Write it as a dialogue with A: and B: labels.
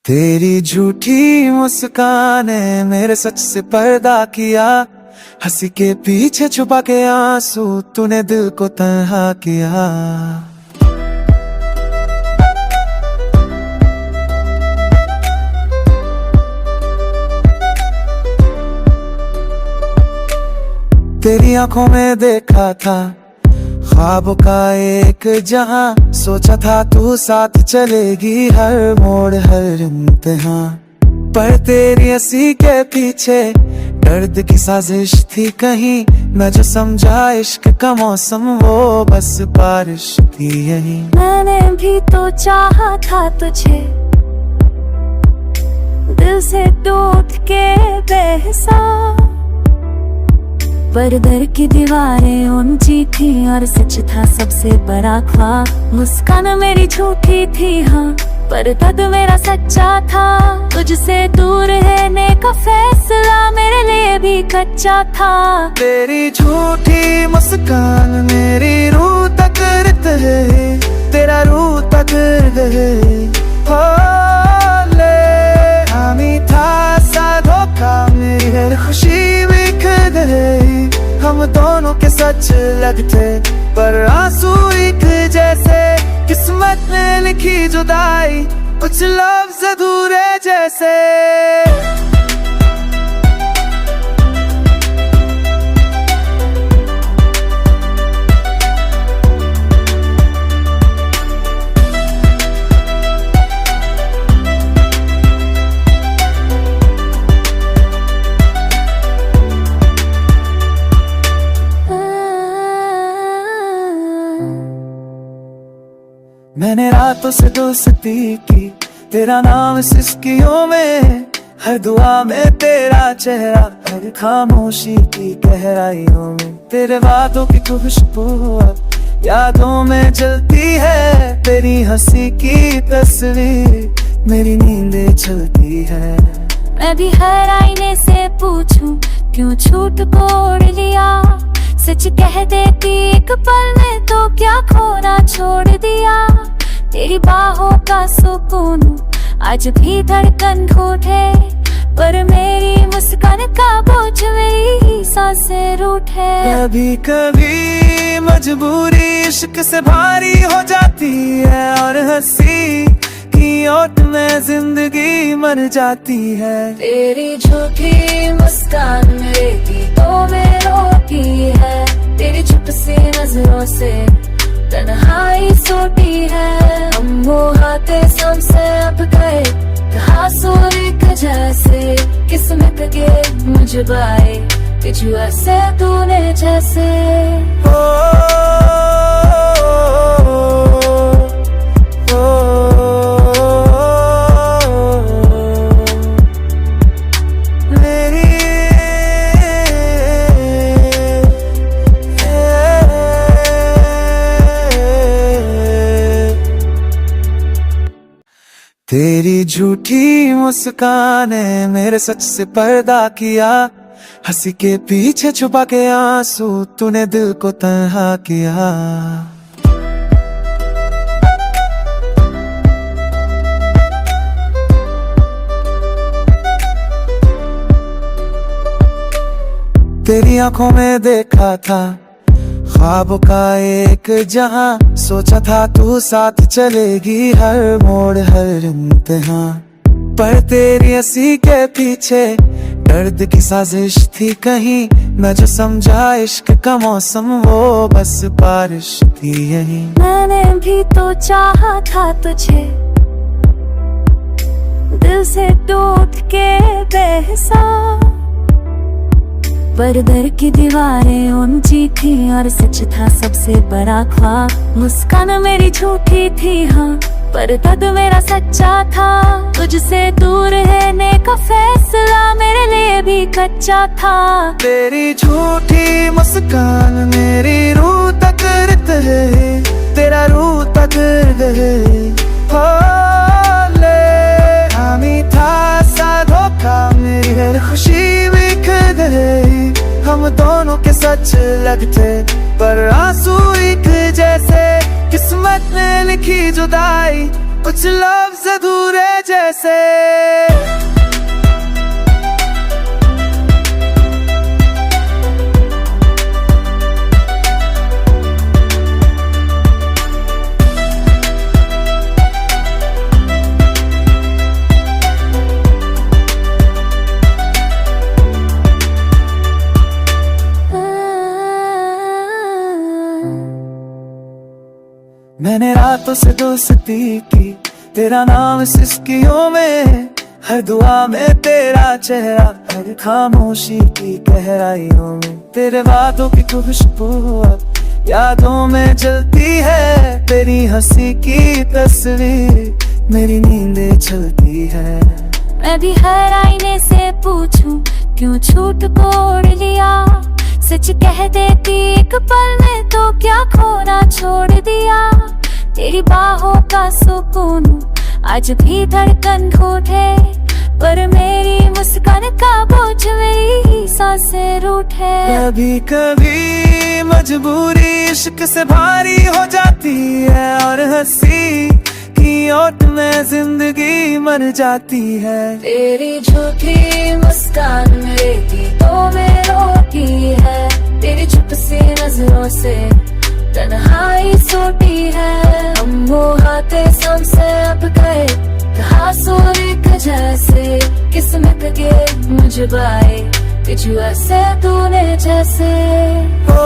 A: तेरी झूठी मुस्काने मेरे सच से पर्दा किया। हंसी के पीछे छुपा के आंसू तूने दिल को तन्हा किया। तेरी आंखों में देखा था ख्वाब का एक जहां, सोचा था तू साथ चलेगी हर मोड़ हर इम्तिहान। पर तेरी हंसी के पीछे दर्द की साजिश थी कहीं, मैं जो समझा इश्क का मौसम वो बस बारिश थी यहीं।
B: मैंने भी तो चाहा था तुझे, दिल से टूट के बेहिसाब, पर दर की दीवारें ऊंची थी और सच था सबसे बड़ा ख्वाब। मुस्कान मेरी झूठी थी हाँ, पर दर्द मेरा सच्चा था। तुझसे दूर रहने का फैसला मेरे लिए भी कच्चा था।
A: तेरी झूठी मुस्कान मेरी रूह तक है, तेरा रूह तक है। हो ले हामी था सा धोखा, मेरी हर खुशी बिखर गई। हम दोनों के सच लगते पर आंसू एक जैसे, किस्मत ने लिखी जुदाई कुछ लफ्ज़ अधूरे जैसे। मैंने रातों से दोस्ती की, तेरा नाम सिस्कियों में, हर दुआ में तेरा चेहरा, हर खामोशी की गहराइयों में। तेरे वादों की खुशबू यादों में जलती है, तेरी हंसी की तस्वीर मेरी नींदें चलती है।
B: मैं भी हर आईने से पूछूं क्यों झूठ बोल लिया, सच कह देती एक पल में तो क्या खोना छोड़ दिया। तेरी बाहों का सुकून आज भी धड़कन ढूंढे, पर मेरी मुस्कान का बोझ मेरी सांसें रूठे।
A: कभी कभी मजबूरी इश्क से भारी हो जाती है, और हंसी की ओट में जिंदगी मर जाती है।
B: तेरी झूठी मुस्कान मेरे गीतों में रोती है, तेरी चुप सी नजरों से तन्हाई सोती है। हम वो हाथे हमसे अब गए कहा सूरज जैसे, किस्मत के मुझबाए तुझ ऐसे तूने जैसे।
A: तेरी झूठी मुस्काने मेरे सच से पर्दा किया। हंसी के पीछे छुपा के आंसू तूने दिल को तन्हा किया। तेरी आंखों में देखा था ख्वाब का एक जहां, सोचा था तू साथ चलेगी हर मोड़ हर इम्तिहान। पर तेरी हंसी के पीछे दर्द की साजिश थी कहीं, मैं जो समझा इश्क का मौसम वो बस बारिश थी यहीं।
B: मैंने भी तो चाहा था तुझे, दिल से टूट के बेहिसाब, पर दर की दीवारें ऊंची थी और सच था सबसे बड़ा ख्वाब। मुस्कान मेरी झूठी थी हाँ, पर दर्द मेरा सच्चा था। तुझसे दूर रहने का फैसला मेरे लिए भी कच्चा था।
A: तेरी झूठी मुस्कान मेरी रूह तक है, तेरा रूह तक है। हो ले हामी था सा धोखा, मेरी हर खुशी बिखर गई। हम दोनों के सच लगते पर आंसू एक जैसे, किस्मत ने लिखी जुदाई कुछ लफ्ज अधूरे जैसे। मैंने रातों से दोस्ती की, तेरा नाम सिस्कियों में, हर दुआ में तेरा चेहरा, हर खामोशी की गहराइयों में। तेरे वादों की खुशबू अब यादों में जलती है, तेरी हंसी की तस्वीर मेरी नींदें चलती है।
B: मैं भी हर आईने से पूछूं क्यों झूठ बोल लिया, सच कह देती एक पल में तो क्या खोना छोड़ दिया। तेरी बाहों का सुकून आज भी धड़कन घूटे, पर मेरी मुस्कान का बोझ मेरी सांसें रूठे।
A: कभी कभी मजबूरी इश्क से भारी हो जाती है, और हंसी की ओट में जिंदगी मर जाती है।
B: तेरी झूठी मुस्कान मेरे गीतों में रोती है, तेरी चुप सी नजरों से तन्हाई सोती है। हम वो हाथे हमसे अब गए, कहा सोने का जैसे, किस्मत के मुझे बाए तुझ ऐसे तूने जैसे।
A: ओ